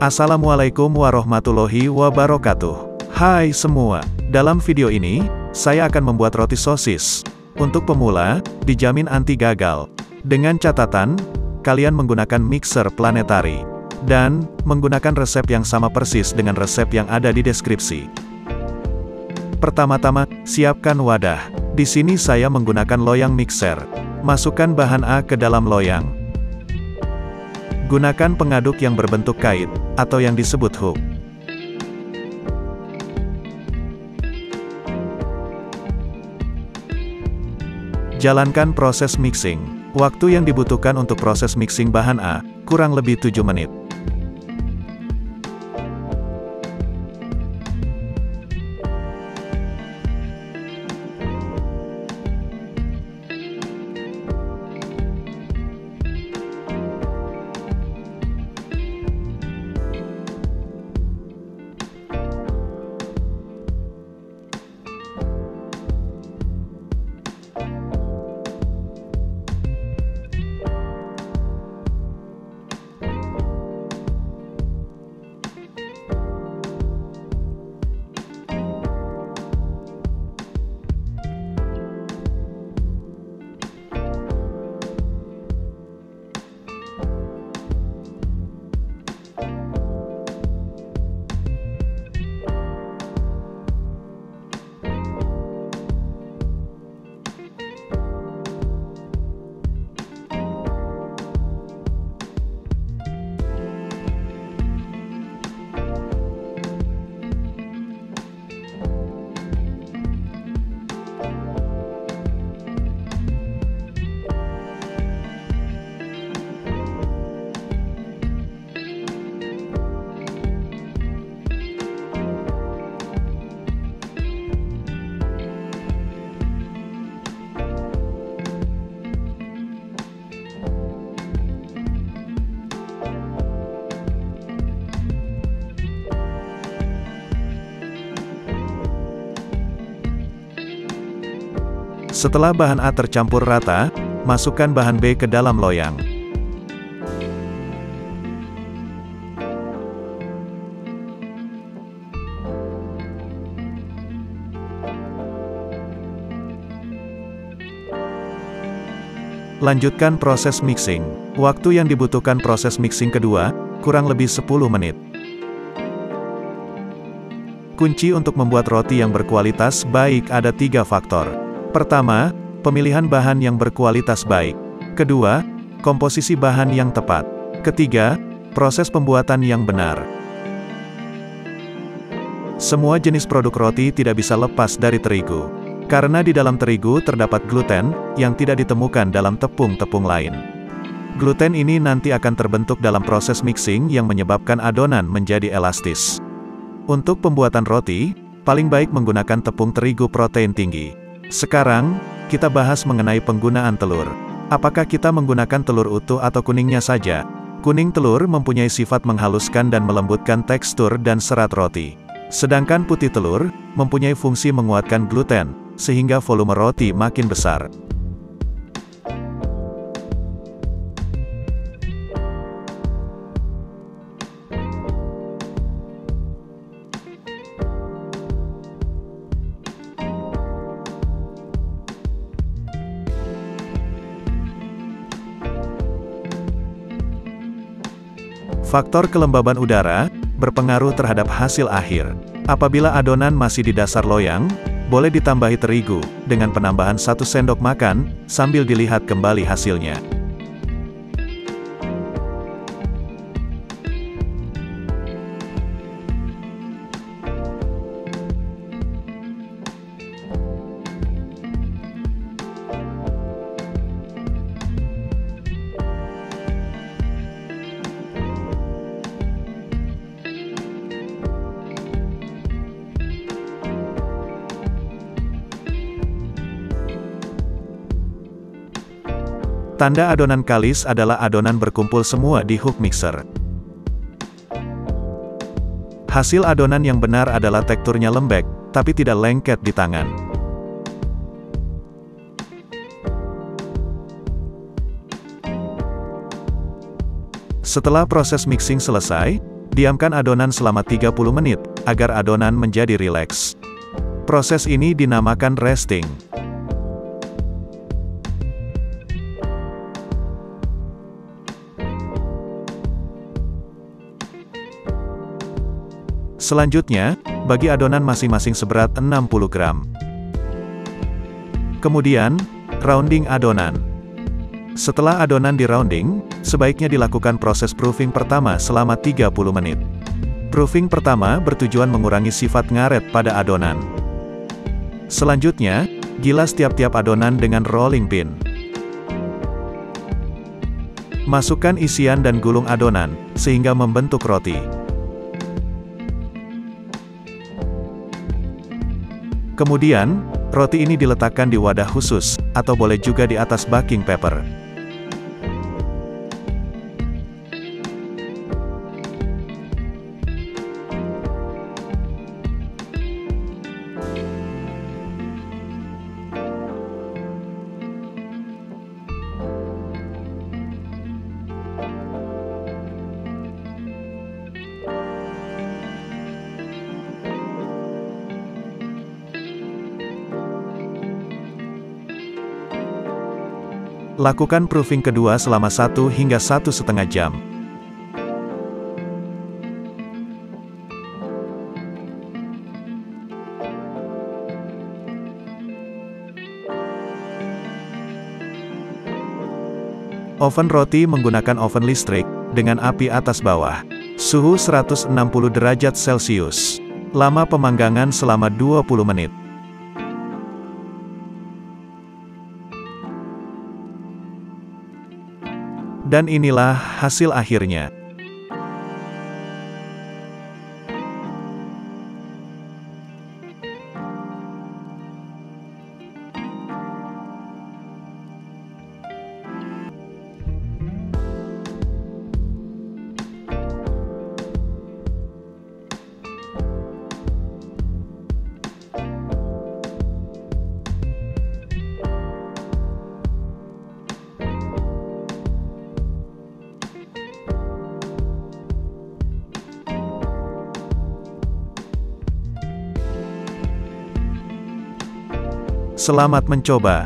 Assalamualaikum warahmatullahi wabarakatuh. Hai semua, dalam video ini, saya akan membuat roti sosis. Untuk pemula, dijamin anti gagal. Dengan catatan, kalian menggunakan mixer planetari. Dan, menggunakan resep yang sama persis dengan resep yang ada di deskripsi. Pertama-tama, siapkan wadah. Di sini saya menggunakan loyang mixer. Masukkan bahan A ke dalam loyang. Gunakan pengaduk yang berbentuk kait, atau yang disebut hook. Jalankan proses mixing. Waktu yang dibutuhkan untuk proses mixing bahan A, kurang lebih 7 menit. Setelah bahan A tercampur rata, masukkan bahan B ke dalam loyang. Lanjutkan proses mixing. Waktu yang dibutuhkan proses mixing kedua, kurang lebih 10 menit. Kunci untuk membuat roti yang berkualitas baik ada 3 faktor. Pertama, pemilihan bahan yang berkualitas baik. Kedua, komposisi bahan yang tepat. Ketiga, proses pembuatan yang benar. Semua jenis produk roti tidak bisa lepas dari terigu. Karena di dalam terigu terdapat gluten, yang tidak ditemukan dalam tepung-tepung lain. Gluten ini nanti akan terbentuk dalam proses mixing yang menyebabkan adonan menjadi elastis. Untuk pembuatan roti, paling baik menggunakan tepung terigu protein tinggi. Sekarang, kita bahas mengenai penggunaan telur. Apakah kita menggunakan telur utuh atau kuningnya saja? Kuning telur mempunyai sifat menghaluskan dan melembutkan tekstur dan serat roti. Sedangkan putih telur, mempunyai fungsi menguatkan gluten, sehingga volume roti makin besar. Faktor kelembaban udara berpengaruh terhadap hasil akhir. Apabila adonan masih di dasar loyang, boleh ditambahi terigu dengan penambahan 1 sendok makan sambil dilihat kembali hasilnya. Tanda adonan kalis adalah adonan berkumpul semua di hook mixer. Hasil adonan yang benar adalah teksturnya lembek, tapi tidak lengket di tangan. Setelah proses mixing selesai, Diamkan adonan selama 30 menit, agar adonan menjadi rileks. Proses ini dinamakan resting. Selanjutnya, bagi adonan masing-masing seberat 60 gram. Kemudian, rounding adonan. Setelah adonan di-rounding, sebaiknya dilakukan proses proofing pertama selama 30 menit. Proofing pertama bertujuan mengurangi sifat ngaret pada adonan. Selanjutnya, gilas tiap-tiap adonan dengan rolling pin. Masukkan isian dan gulung adonan, sehingga membentuk roti. Kemudian, roti ini diletakkan di wadah khusus, atau boleh juga di atas baking paper. Lakukan proofing kedua selama 1 hingga 1,5 jam. Oven roti menggunakan oven listrik, dengan api atas bawah. Suhu 160 derajat Celcius. Lama pemanggangan selama 20 menit. Dan inilah hasil akhirnya. Selamat mencoba.